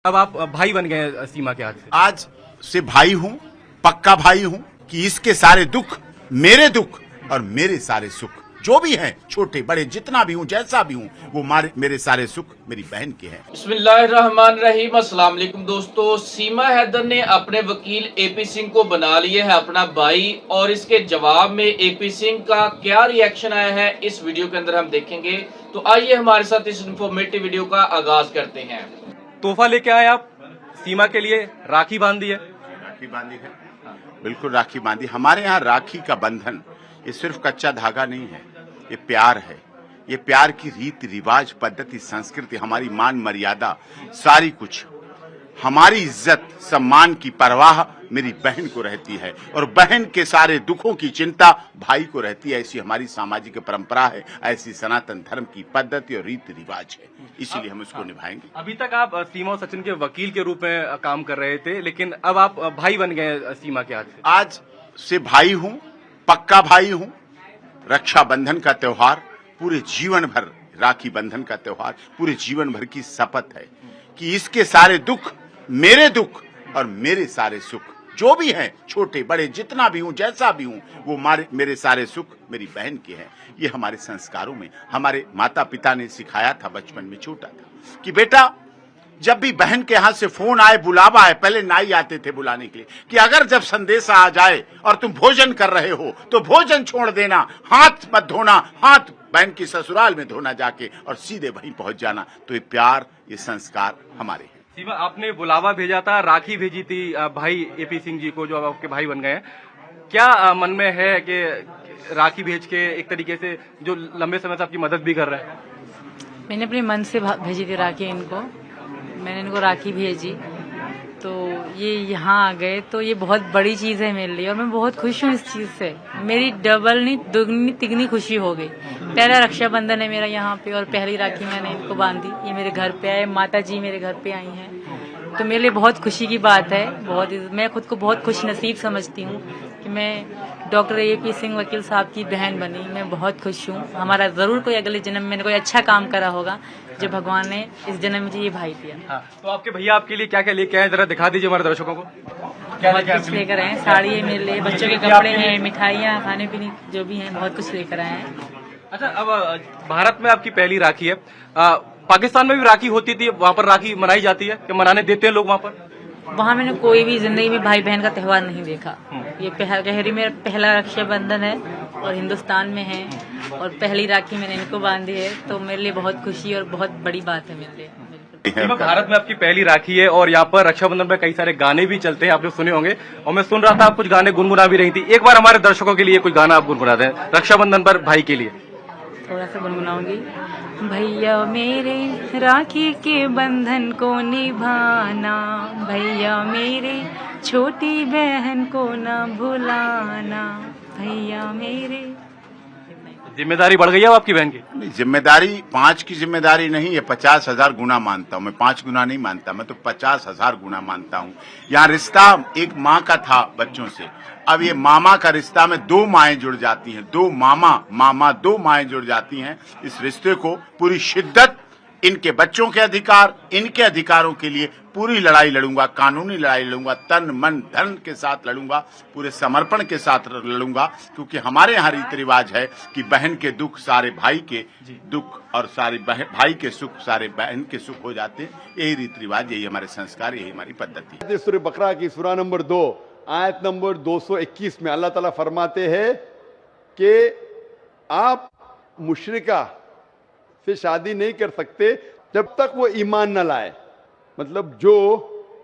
अब आप भाई बन गए सीमा के हाथ से। आज से भाई हूँ, पक्का भाई हूँ कि इसके सारे दुख मेरे दुख और मेरे सारे सुख जो भी हैं, छोटे बड़े जितना भी हूँ, जैसा भी हूँ, वो मेरे सारे सुख मेरी बहन के हैं। बिस्मिल्लाहिर्रहमानिर्रहीम। अस्सलाम वालेकुम दोस्तों, सीमा हैदर ने अपने वकील एपी सिंह को बना लिया है अपना भाई, और इसके जवाब में एपी सिंह का क्या रिएक्शन आया है इस वीडियो के अंदर हम देखेंगे। तो आइए हमारे साथ इस इंफॉर्मेटिव वीडियो का आगाज करते हैं। तोहफा लेके आए आप सीमा के लिए, राखी बांधी है। राखी बांधी है, बिल्कुल राखी बांधी। हमारे यहाँ राखी का बंधन ये सिर्फ कच्चा धागा नहीं है, ये प्यार है। ये प्यार की रीति रिवाज, पद्धति, संस्कृति, हमारी मान मर्यादा, सारी कुछ, हमारी इज्जत सम्मान की परवाह मेरी बहन को रहती है और बहन के सारे दुखों की चिंता भाई को रहती है। ऐसी हमारी सामाजिक परंपरा है, ऐसी सनातन धर्म की पद्धति और रीति रिवाज है, इसीलिए हम उसको निभाएंगे। अभी तक आप सीमा और सचिन के वकील के रूप में काम कर रहे थे, लेकिन अब आप भाई बन गए सीमा के हाथ से। आज से भाई हूँ, पक्का भाई हूँ। रक्षाबंधन का त्योहार पूरे जीवन भर, राखी बंधन का त्योहार पूरे जीवन भर की शपथ है कि इसके सारे दुख मेरे दुख और मेरे सारे सुख जो भी हैं, छोटे बड़े जितना भी हूँ, जैसा भी हूँ, वो मेरे सारे सुख मेरी बहन के हैं। ये हमारे संस्कारों में हमारे माता पिता ने सिखाया था बचपन में, छोटा था, कि बेटा जब भी बहन के हाथ से फोन आए, बुलावा आए, पहले नाई आते थे बुलाने के लिए, कि अगर जब संदेशा आ जाए और तुम भोजन कर रहे हो तो भोजन छोड़ देना, हाथ मत धोना, हाथ बहन की ससुराल में धोना जाके और सीधे वहीं पहुंच जाना। तो ये प्यार, ये संस्कार हमारे हैं। सीमा, आपने बुलावा भेजा था, राखी भेजी थी भाई एपी सिंह जी को, जो अब आपके भाई बन गए हैं। क्या मन में है कि राखी भेज के एक तरीके से जो लंबे समय से आपकी मदद भी कर रहे हैं? मैंने अपने मन से भेजी थी राखी इनको, मैंने इनको राखी भेजी तो ये यहाँ आ गए, तो ये बहुत बड़ी चीज़ है मेरे लिए और मैं बहुत खुश हूँ इस चीज़ से। मेरी डबल नहीं दुगनी तिगनी खुशी हो गई। पहला रक्षाबंधन है मेरा यहाँ पे और पहली राखी मैंने इनको बांधी। ये मेरे घर पे आए, माता जी मेरे घर पे आई हैं, तो मेरे लिए बहुत खुशी की बात है। मैं खुद को बहुत खुश नसीब समझती हूँ कि मैं डॉक्टर एपी सिंह वकील साहब की बहन बनी। मैं बहुत खुश हूँ। हमारा ज़रूर कोई अगले जन्म में कोई अच्छा काम करा होगा जो भगवान ने इस जन्म में ये भाई दिया। हाँ, तो आपके भैया आपके लिए क्या क्या लेके आए, जरा दिखा दीजिए हमारे दर्शकों को। क्या कुछ लेकर आए हैं, साड़ी है मेरे लिए, बच्चों के कपड़े हैं, मिठाइयाँ, खाने पीने जो भी हैं, बहुत कुछ लेकर आए हैं। अच्छा, अब भारत में आपकी पहली राखी है। पाकिस्तान में भी राखी होती थी, वहाँ पर राखी मनाई जाती है कि मनाने देते हैं लोग वहाँ पर? वहाँ मैंने कोई भी जिंदगी में भाई बहन का त्योहार नहीं देखा। ये गहरी मेरा पहला रक्षाबंधन है और हिंदुस्तान में है और पहली राखी मैंने इनको बांधी है, तो मेरे लिए बहुत खुशी और बहुत बड़ी बात है मेरे लिए। भारत में आपकी पहली राखी है और यहाँ पर रक्षाबंधन पर कई सारे गाने भी चलते हैं, आपने सुने होंगे, और मैं सुन रहा था आप कुछ गाने गुनगुना भी रही थी। एक बार हमारे दर्शकों के लिए कोई गाना आप गुनगुना दें रक्षाबंधन पर भाई के लिए। थोड़ा सा गुनगुनाऊंगी। भैया मेरे राखी के बंधन को निभाना, भैया मेरे छोटी बहन को न भुलाना, भैया मेरे। जिम्मेदारी बढ़ गई है आपकी बहन की? नहीं, जिम्मेदारी 5 की जिम्मेदारी नहीं है, 50,000 गुना मानता हूँ मैं। 5 गुना नहीं मानता मैं, तो 50,000 गुना मानता हूँ। यहाँ रिश्ता एक माँ का था बच्चों से, अब ये मामा का रिश्ता में 2 माएँ जुड़ जाती हैं, 2 मामा 2 माएँ जुड़ जाती हैं। इस रिश्ते को पूरी शिद्दत, इनके बच्चों के अधिकार, इनके अधिकारों के लिए पूरी लड़ाई लड़ूंगा, कानूनी लड़ाई लड़ूंगा, तन मन धन के साथ लड़ूंगा, पूरे समर्पण के साथ लड़ूंगा, क्योंकि हमारे यहाँ रीति रिवाज है कि बहन के दुख सारे भाई के दुख और सारे भाई के सुख सारे बहन के सुख हो जाते हैं। यही रीति रिवाज, यही हमारे संस्कार, यही हमारी पद्धति है। सूरह बकरा की सूरा नंबर 2 आयत नंबर 221 में अल्लाह ताला फरमाते हैं कि आप मुशरिका से शादी नहीं कर सकते जब तक वो ईमान न लाए। मतलब जो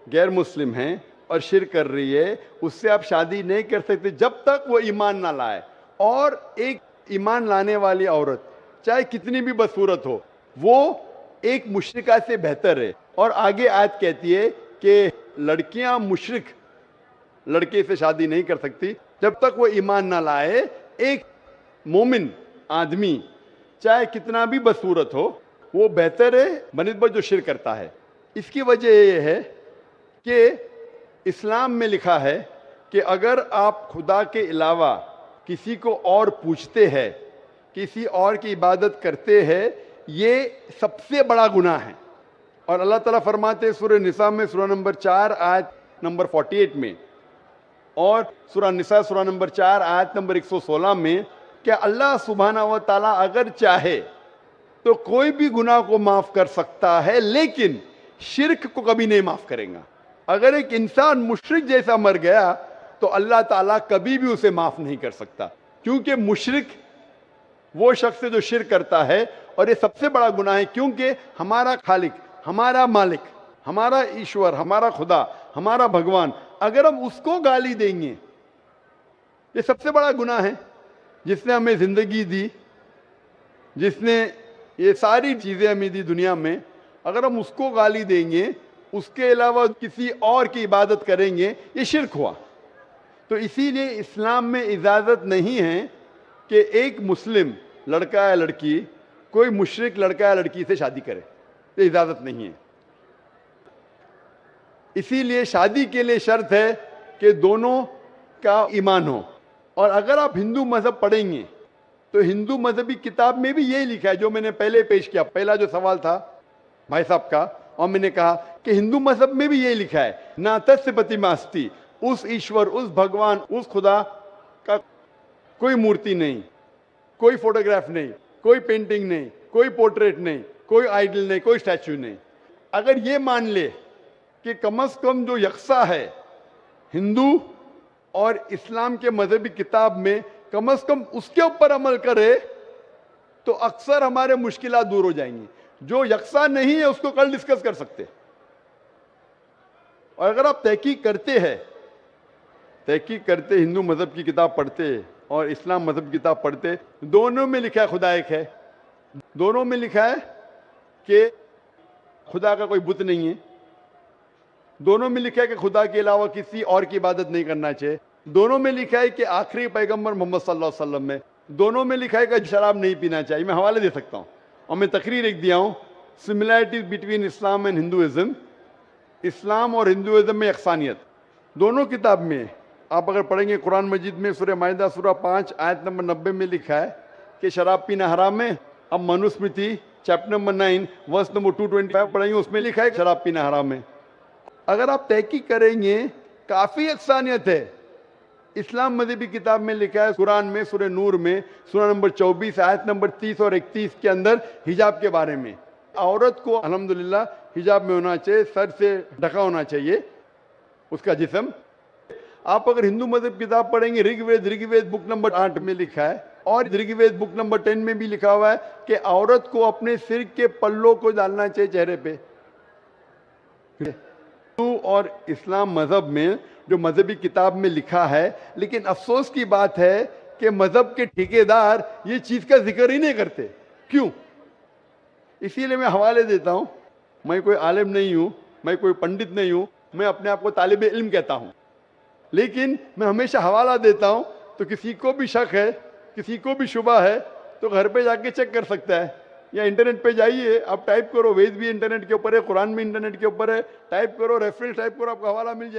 गैर मुस्लिम हैं और शिर्क कर रही है, उससे आप शादी नहीं कर सकते जब तक वो ईमान ना लाए। और एक ईमान लाने वाली औरत चाहे कितनी भी बदसूरत हो, वो एक मुशरिका से बेहतर है। और आगे आयत कहती है कि लड़कियां मुशरिक लड़के से शादी नहीं कर सकती जब तक वो ईमान ना लाए। एक मोमिन आदमी चाहे कितना भी बदसूरत हो, वो बेहतर है बनिस्बत जो शिर्क करता है। इसकी वजह यह है कि इस्लाम में लिखा है कि अगर आप खुदा के अलावा किसी को और पूछते हैं, किसी और की इबादत करते हैं, ये सबसे बड़ा गुनाह है। और अल्लाह ताला फरमाते सूरह निसा में सूरह नंबर 4 आयत नंबर 48 में और सूरह निसा सूरह नंबर 4 आयत नंबर 116 में कि अल्लाह सुब्हाना व ताला अगर चाहे तो कोई भी गुनाह को माफ कर सकता है, लेकिन शिर्क को कभी नहीं माफ करेगा। अगर एक इंसान मुशरिक जैसा मर गया तो अल्लाह ताला कभी भी उसे माफ नहीं कर सकता, क्योंकि मुशरिक वो शख्स है जो शिर्क करता है और ये सबसे बड़ा गुनाह है, क्योंकि हमारा खालिक, हमारा मालिक, हमारा ईश्वर, हमारा खुदा, हमारा भगवान, अगर हम उसको गाली देंगे, ये सबसे बड़ा गुनाह है। जिसने हमें जिंदगी दी, जिसने ये सारी चीजें हमें दी दुनिया में, अगर हम उसको गाली देंगे, उसके अलावा किसी और की इबादत करेंगे, ये शिर्क हुआ। तो इसीलिए इस्लाम में इजाजत नहीं है कि एक मुस्लिम लड़का या लड़की कोई मुशरिक लड़का या लड़की से शादी करे, ये इजाजत नहीं है। इसीलिए शादी के लिए शर्त है कि दोनों का ईमान हो। और अगर आप हिंदू मजहब पढ़ेंगे तो हिंदू मजहबी किताब में भी यही लिखा है जो मैंने पहले पेश किया, पहला जो सवाल था भाई साहब का, और मैंने कहा कि हिंदू मजहब में भी यही लिखा है, ना तस्य प्रतिमास्ति, उस ईश्वर, उस भगवान, उस खुदा का कोई मूर्ति नहीं, कोई फोटोग्राफ नहीं, कोई पेंटिंग नहीं, कोई पोर्ट्रेट नहीं, कोई आइडल नहीं, कोई स्टैचू नहीं। अगर ये मान ले कि कम से कम जो यकसा है हिंदू और इस्लाम के मजहबी किताब में, कम से कम उसके ऊपर अमल करे तो अक्सर हमारे मुश्किलात दूर हो जाएंगी। जो यकसा नहीं है उसको कल डिस्कस कर सकते। और अगर आप तहकीक करते हिंदू मजहब की किताब पढ़ते और इस्लाम मजहब की किताब पढ़ते, दोनों में लिखा है खुदा एक है, दोनों में लिखा है कि खुदा का कोई बुत नहीं है, दोनों में लिखा है कि खुदा के अलावा किसी और की इबादत नहीं करना चाहिए, दोनों में लिखा है कि आखिरी पैगंबर मोहम्मद सल्लल्लाहु अलैहि वसल्लम में, दोनों में लिखा है कि शराब नहीं पीना चाहिए। मैं हवाले दे सकता हूँ और मैं तकरीर लिख दिया हूँ, similarities between Islam and Hinduism, Islam और हिंदुइज्म में यकसानियत, दोनों किताब में आप अगर पढ़ेंगे कुरान मजीद में सूरह माइदा सूरह 5 आयत नंबर 90 में लिखा है कि शराब पीना हराम है। अब Manusmriti chapter number 9 verse number 225 पढ़ेंगे, उसमें लिखा है शराब पीना हराम है। अगर आप तहकीक करेंगे काफी यकसानियत है। इस्लाम मजहबी किताब में लिखा है कुरान में सूरह नूर में सूरह नंबर 24 आयत नंबर 30 और 31 के अंदर हिजाब के बारे में, औरत को अल्हम्दुलिल्लाह हिजाब में होना चाहिए, सर से ढका होना चाहिए उसका जिस्म। आप अगर हिंदू मजहब किताब पढ़ेंगे ऋग्वेद बुक नंबर 8 में लिखा है और ऋग्वेद बुक नंबर 10 में भी लिखा हुआ है कि औरत को अपने सिर के पल्लों को डालना चाहिए चेहरे पे। हिंदू और इस्लाम मजहब में जो मजहबी किताब में लिखा है, लेकिन अफसोस की बात है कि मजहब के ठेकेदार ये चीज का जिक्र ही नहीं करते। क्यों? इसीलिए मैं हवाले देता हूं। मैं कोई आलिम नहीं हूं, मैं कोई पंडित नहीं हूं, मैं अपने आप को तालिबे इल्म कहता हूं, लेकिन मैं हमेशा हवाला देता हूं। तो किसी को भी शक है, किसी को भी शुबा है तो घर पे जाके चेक कर सकता है, या इंटरनेट पे जाइए, आप टाइप करो, वेद भी इंटरनेट के ऊपर है, कुरान भी इंटरनेट के ऊपर है, टाइप करो, रेफरेंस टाइप करो, आपको हवाला मिल जाए।